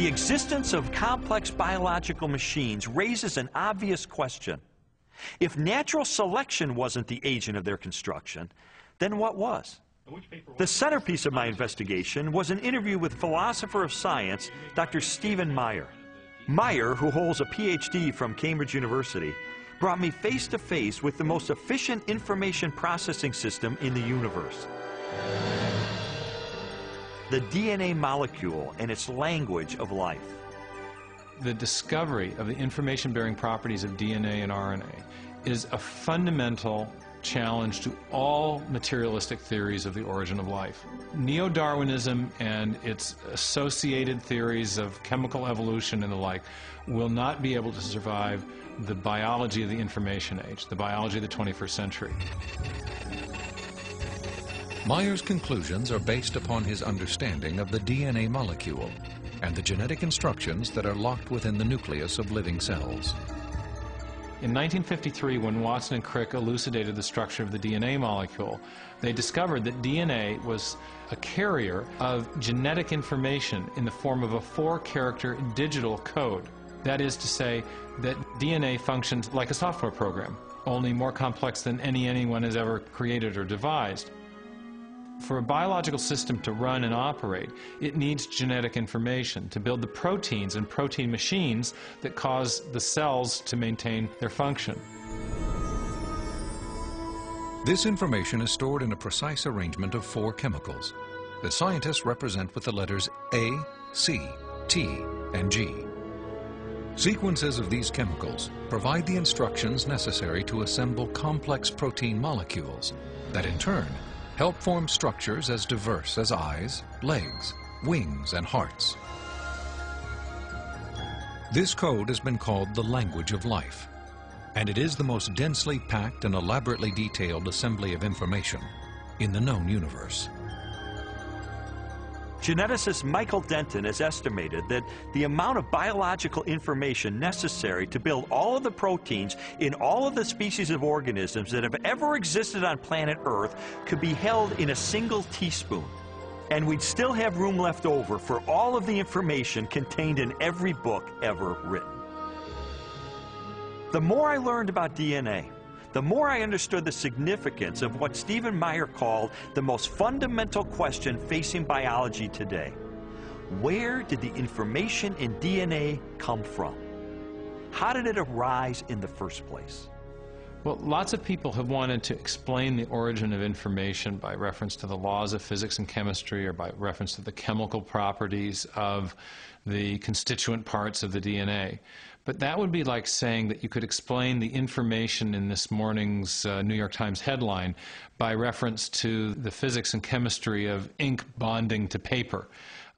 existence of complex biological machines raises an obvious question. If natural selection wasn't the agent of their construction, then what was? The centerpiece of my investigation was an interview with philosopher of science, Dr. Stephen Meyer. Meyer, who holds a PhD from Cambridge University, brought me face to face with the most efficient information processing system in the universe. The DNA molecule and its language of life. The discovery of the information-bearing properties of DNA and RNA is a fundamental challenge to all materialistic theories of the origin of life. Neo-Darwinism and its associated theories of chemical evolution and the like will not be able to survive the biology of the information age, the biology of the 21st century. Meyer's conclusions are based upon his understanding of the DNA molecule and the genetic instructions that are locked within the nucleus of living cells. In 1953, when Watson and Crick elucidated the structure of the DNA molecule, they discovered that DNA was a carrier of genetic information in the form of a 4-character digital code. That is to say that DNA functions like a software program, only more complex than anyone has ever created or devised. For a biological system to run and operate, it needs genetic information to build the proteins and protein machines that cause the cells to maintain their function. This information is stored in a precise arrangement of 4 chemicals that scientists represent with the letters A, C, T, and G. Sequences of these chemicals provide the instructions necessary to assemble complex protein molecules that in turn help form structures as diverse as eyes, legs, wings, and hearts. This code has been called the language of life, and it is the most densely packed and elaborately detailed assembly of information in the known universe. Geneticist Michael Denton has estimated that the amount of biological information necessary to build all of the proteins in all of the species of organisms that have ever existed on planet Earth could be held in a single teaspoon. And we'd still have room left over for all of the information contained in every book ever written. The more I learned about DNA, the more I understood the significance of what Stephen Meyer called the most fundamental question facing biology today. Where did the information in DNA come from? How did it arise in the first place? Well, lots of people have wanted to explain the origin of information by reference to the laws of physics and chemistry or by reference to the chemical properties of the constituent parts of the DNA. But that would be like saying that you could explain the information in this morning's New York Times headline by reference to the physics and chemistry of ink bonding to paper.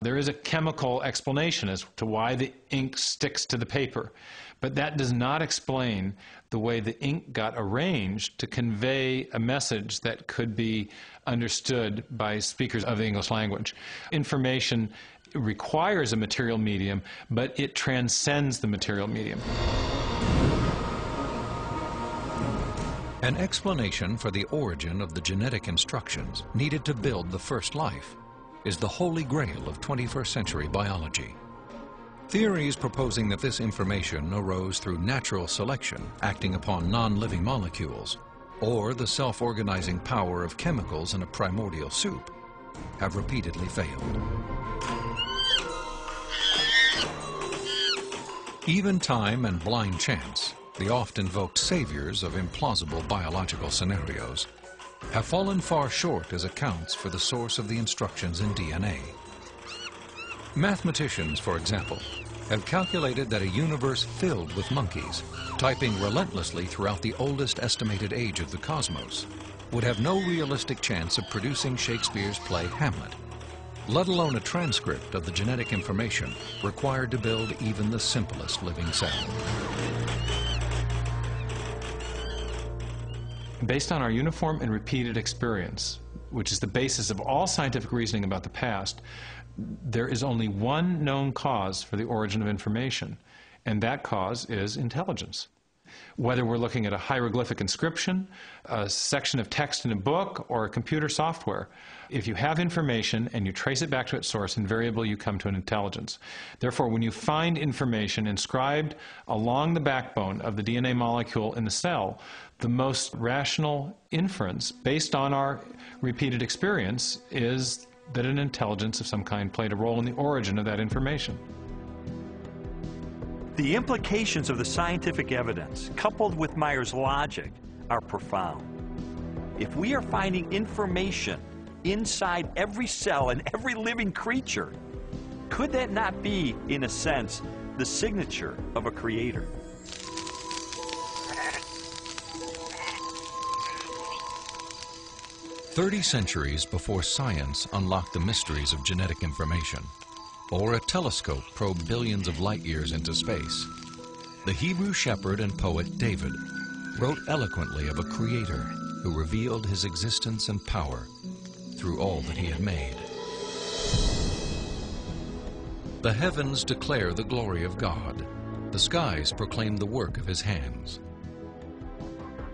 There is a chemical explanation as to why the ink sticks to the paper, but that does not explain the way the ink got arranged to convey a message that could be understood by speakers of the English language. Information requires a material medium, but it transcends the material medium. An explanation for the origin of the genetic instructions needed to build the first life is the holy grail of 21st century biology. Theories proposing that this information arose through natural selection acting upon non-living molecules or the self-organizing power of chemicals in a primordial soup have repeatedly failed. Even time and blind chance, the oft-invoked saviors of implausible biological scenarios, have fallen far short as accounts for the source of the instructions in DNA. Mathematicians, for example, have calculated that a universe filled with monkeys, typing relentlessly throughout the oldest estimated age of the cosmos, would have no realistic chance of producing Shakespeare's play Hamlet, let alone a transcript of the genetic information required to build even the simplest living cell. Based on our uniform and repeated experience, which is the basis of all scientific reasoning about the past, there is only one known cause for the origin of information, and that cause is intelligence. Whether we're looking at a hieroglyphic inscription, a section of text in a book, or a computer software, if you have information and you trace it back to its source, invariably you come to an intelligence. Therefore, when you find information inscribed along the backbone of the DNA molecule in the cell, the most rational inference, based on our repeated experience, is that an intelligence of some kind played a role in the origin of that information. The implications of the scientific evidence, coupled with Meyer's logic, are profound. If we are finding information inside every cell and every living creature, could that not be, in a sense, the signature of a creator? "30 centuries before science unlocked the mysteries of genetic information, or a telescope probed billions of light years into space, the Hebrew shepherd and poet David wrote eloquently of a creator who revealed his existence and power through all that he had made. The heavens declare the glory of God. The skies proclaim the work of his hands.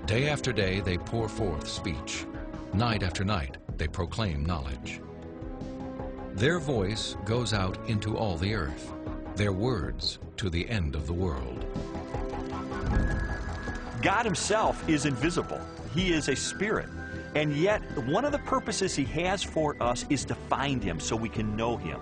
Day after day they pour forth speech. Night after night they proclaim knowledge. Their voice goes out into all the earth, their words to the end of the world." God himself is invisible. He is a spirit. And yet, one of the purposes he has for us is to find him so we can know him.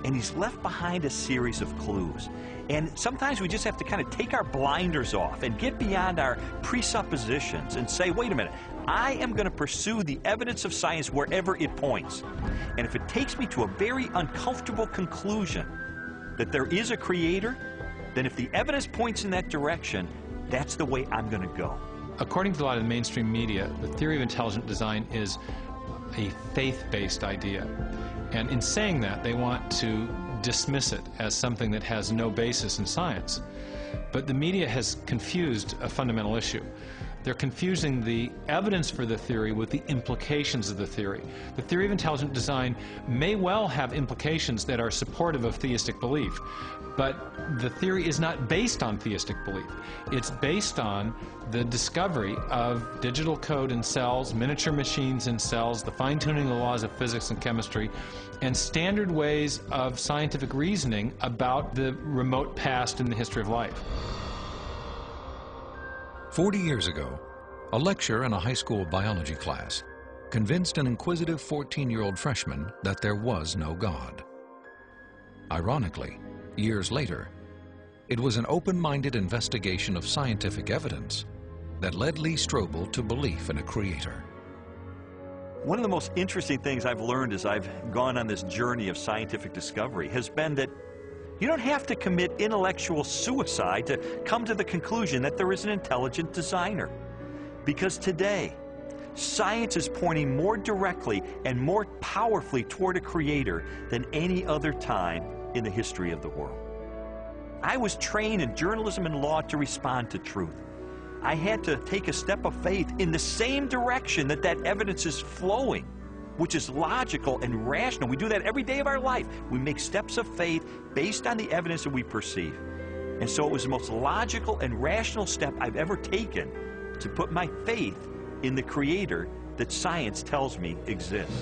And he's left behind a series of clues. And sometimes we just have to kind of take our blinders off and get beyond our presuppositions and say, wait a minute, I am going to pursue the evidence of science wherever it points. And if it takes me to a very uncomfortable conclusion that there is a creator, then if the evidence points in that direction, that's the way I'm going to go. According to a lot of the mainstream media, the theory of intelligent design is a faith-based idea. And in saying that, they want to dismiss it as something that has no basis in science. But the media has confused a fundamental issue. They're confusing the evidence for the theory with the implications of the theory. The theory of intelligent design may well have implications that are supportive of theistic belief, but the theory is not based on theistic belief. It's based on the discovery of digital code in cells, miniature machines in cells, the fine-tuning of the laws of physics and chemistry, and standard ways of scientific reasoning about the remote past in the history of life. 40 years ago, a lecturer in a high school biology class convinced an inquisitive 14-year-old freshman that there was no God. Ironically, years later, it was an open-minded investigation of scientific evidence that led Lee Strobel to belief in a creator. One of the most interesting things I've learned as I've gone on this journey of scientific discovery has been that you don't have to commit intellectual suicide to come to the conclusion that there is an intelligent designer. Because today, science is pointing more directly and more powerfully toward a creator than any other time in the history of the world. I was trained in journalism and law to respond to truth. I had to take a step of faith in the same direction that evidence is flowing, which is logical and rational. We do that every day of our life. We make steps of faith based on the evidence that we perceive. And so it was the most logical and rational step I've ever taken to put my faith in the creator that science tells me exists.